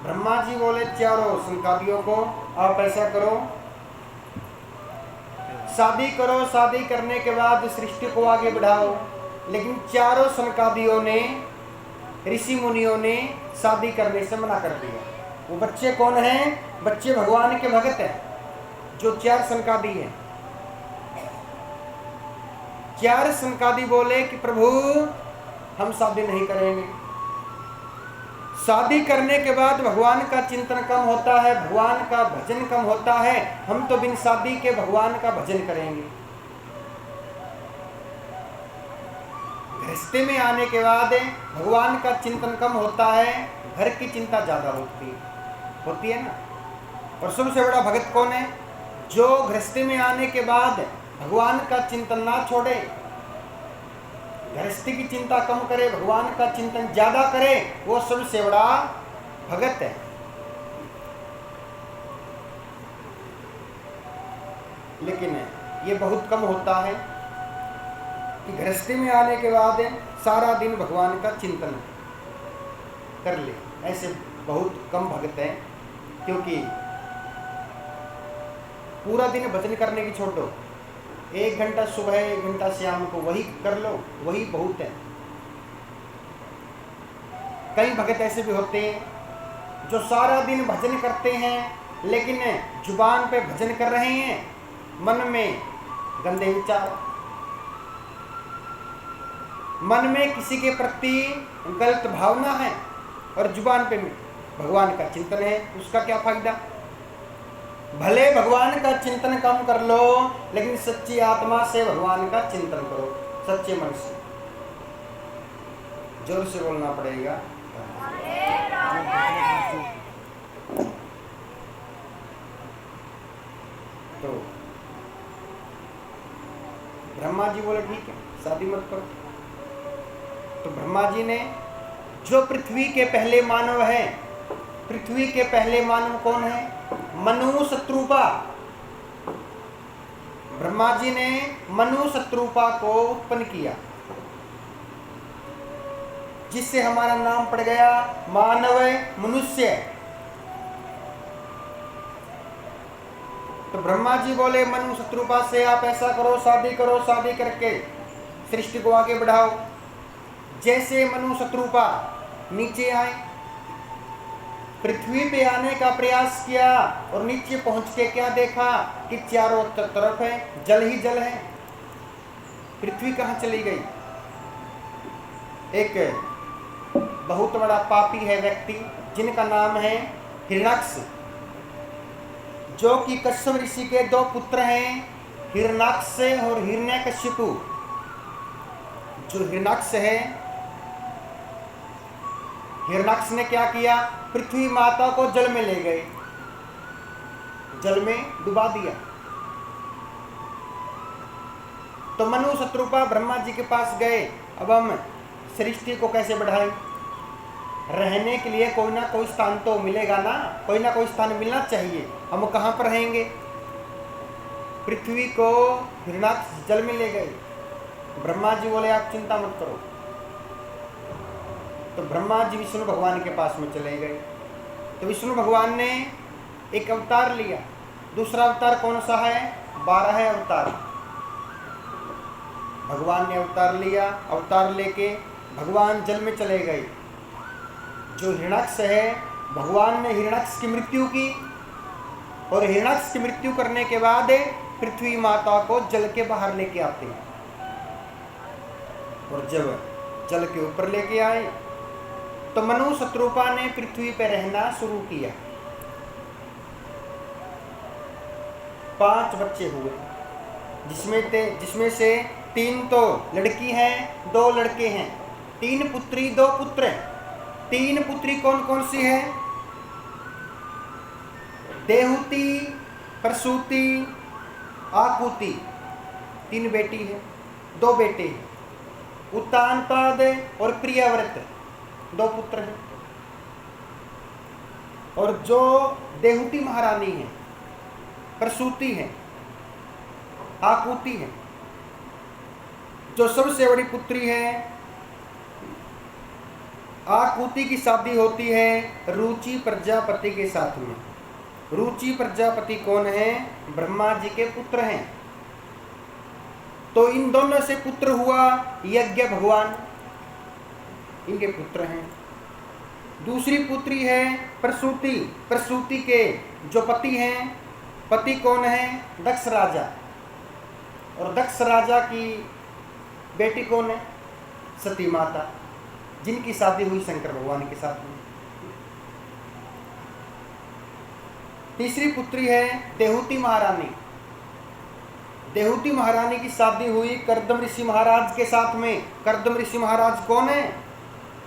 ब्रह्मा जी बोले चारों संकादियों को आप ऐसा करो, शादी करो, शादी करने के बाद सृष्टि को आगे बढ़ाओ। लेकिन चारों संकादियों ने, ऋषि मुनियों ने शादी करने से मना कर दिया। वो बच्चे कौन हैं? बच्चे भगवान के भगत हैं, जो चार संकादी हैं। चार संकादी बोले कि प्रभु हम शादी नहीं करेंगे। शादी करने के बाद भगवान का चिंतन कम होता है, भगवान का भजन कम होता है, हम तो बिन शादी के भगवान का भजन करेंगे। गृहस्थी में आने के बाद भगवान का चिंतन कम होता है, घर की चिंता ज्यादा होती है ना। और सबसे बड़ा भगत कौन है? जो गृहस्थी में आने के बाद भगवान का चिंतन ना छोड़े, गृहस्थी की चिंता कम करे, भगवान का चिंतन ज्यादा करे, वो सबसे बड़ा भगत है। लेकिन ये बहुत कम होता है कि गृहस्थी में आने के बाद सारा दिन भगवान का चिंतन कर ले। ऐसे बहुत कम भगत हैं, क्योंकि पूरा दिन भजन करने की छोड़ दो, 1 घंटा सुबह 1 घंटा शाम को वही कर लो, वही बहुत है। कई भगत ऐसे भी होते हैं जो सारा दिन भजन करते हैं, लेकिन जुबान पे भजन कर रहे हैं, मन में गंदे विचार, मन में किसी के प्रति गलत भावना है, और जुबान पे भगवान का चिंतन है। उसका क्या फायदा? भले भगवान का चिंतन कम कर लो, लेकिन सच्ची आत्मा से भगवान का चिंतन करो, सच्चे मन से। जोर से बोलना पड़ेगा। तो ब्रह्मा जी बोले ठीक है, शादी मत करो। तो ब्रह्मा जी ने, जो पृथ्वी के पहले मानव है, पृथ्वी के पहले मानव कौन है? मनु शत्रुपा। ब्रह्मा जी ने मनु शत्रुपा को उत्पन्न किया, जिससे हमारा नाम पड़ गया मानव मनुष्य। तो ब्रह्मा जी बोले मनु शत्रुपा से आप ऐसा करो, शादी करो, शादी करके सृष्टि को आगे बढ़ाओ। जैसे मनु शत्रुपा नीचे आए, पृथ्वी पे आने का प्रयास किया, और नीचे पहुंच के क्या देखा कि चारों तरफ है जल ही जल है। पृथ्वी कहां चली गई? एक बहुत बड़ा पापी है व्यक्ति, जिनका नाम है हिरणाक्ष, जो कि कश्यप ऋषि के 2 पुत्र हैं, हिरणाक्ष और हिरण्यकशिपु। जो हिरणाक्ष है, हिरणाक्ष ने क्या किया? पृथ्वी माता को जल में ले गए, जल में डुबा दिया। तो मनु शत्रुपा ब्रह्मा जी के पास गए, अब हम सृष्टि को कैसे बढ़ाएं? रहने के लिए कोई ना कोई स्थान तो मिलेगा ना, कोई ना कोई स्थान मिलना चाहिए। हम कहाँ पर रहेंगे? पृथ्वी को हिरणाक्ष जल में ले गए। ब्रह्मा जी बोले आप चिंता मत करो। तो ब्रह्मा जी विष्णु भगवान के पास में चले गए। तो विष्णु भगवान ने एक अवतार लिया। दूसरा अवतार कौन सा है? 12 अवतार। भगवान ने अवतार लिया, अवतार लेके भगवान जल में चले गए। जो हिरणाक्ष है, भगवान ने हिरणाक्ष की मृत्यु की, और हिरणाक्ष की मृत्यु करने के बाद पृथ्वी माता को जल के बाहर लेके आते हैं। और जब जल के ऊपर लेके आए, तो मनु शत्रुपा ने पृथ्वी पर रहना शुरू किया। 5 बच्चे हुए, जिसमें से 3 तो लड़की हैं, 2 लड़के हैं। 3 पुत्री 2 पुत्र। 3 पुत्री कौन कौन सी है? देहुति, प्रसूति, आकुति। 3 बेटी है, 2 बेटे हैं। उत्तानपाद और प्रियव्रत 2 पुत्र हैं। और जो देहुति महारानी है, प्रसूति है, आकुति है, जो सबसे बड़ी पुत्री है, आकुति की शादी होती है रुचि प्रजापति के साथ में। रुचि प्रजापति कौन है? ब्रह्मा जी के पुत्र हैं। तो इन दोनों से पुत्र हुआ यज्ञ भगवान, इनके पुत्र हैं। दूसरी पुत्री है प्रसूति। प्रसूति के जो पति हैं, पति कौन है? दक्ष राजा। और दक्ष राजा की बेटी कौन है? सती माता, जिनकी शादी हुई शंकर भगवान के साथ में। तीसरी पुत्री है देहूति महारानी। देहूति महारानी की शादी हुई कर्दम ऋषि महाराज के साथ में। कर्दम ऋषि महाराज कौन है?